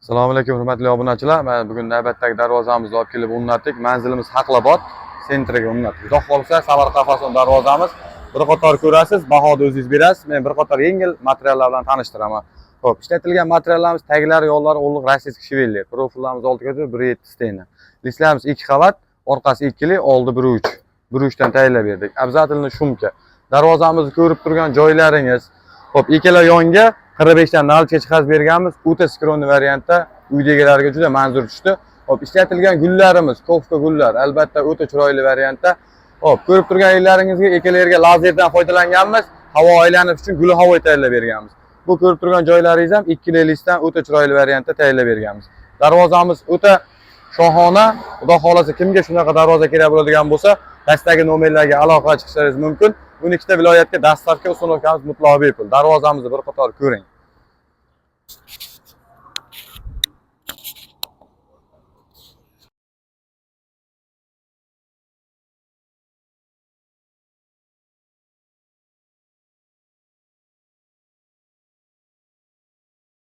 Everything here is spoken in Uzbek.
Assalomu alaykum hurmatli obunachilar. Mana bugun navbatdagi darvozamizni olib kelib o'rnatdik. Manzilimiz Haqlobod sentriga o'rnatdik. Xudo xolsa Savar qafasi darvozamiz. Bir qator ko'rasiz, bahoda o'zingiz berasiz. Men bir qator yengil materiallar bilan tanishtiraman. Xo'p, ishlatilgan materiallarimiz taglari, yo'llari o'g'liq rossiyskiy shivelli. Profillarimiz 6 ko'z, 1.7 stena. Listlarimiz 2 qavat, orqasi 2 li, oldi 1.3. 1.3 dan tayyorlab berdik. Обязательно shumka. Darvozamizni ko'rib turgan joylaringiz. Xo'p, ikkala yonga 45 dan nalcha chiqarib berganmiz. O'ta skronli variantda uydagilarga juda manzur tushdi. Xo'p, ishlatilgan gullarimiz, kofka gullar, albatta o'ta chiroyli variantda. Xo'p, ko'rib turgan uylaringizga ekalarga lazerdan foydalanganmiz. Havo aylanish uchun gul havo tayyorlab berganmiz. Bu ko'rib turgan joylaringiz ham 2 listdan o'ta chiroyli variantda tayyorlab berganmiz. Darvozamiz o'ta shohona. Xudo xolasa kimga shunaqa darvoza kerak bo'ladigan bo'lsa, pastdagi nomerlarga aloqa chiqishingiz mumkin. 12 ta viloyatga dastavka usunovkamiz mutlaqo bepul. Darvozamizni bir qator ko'ring.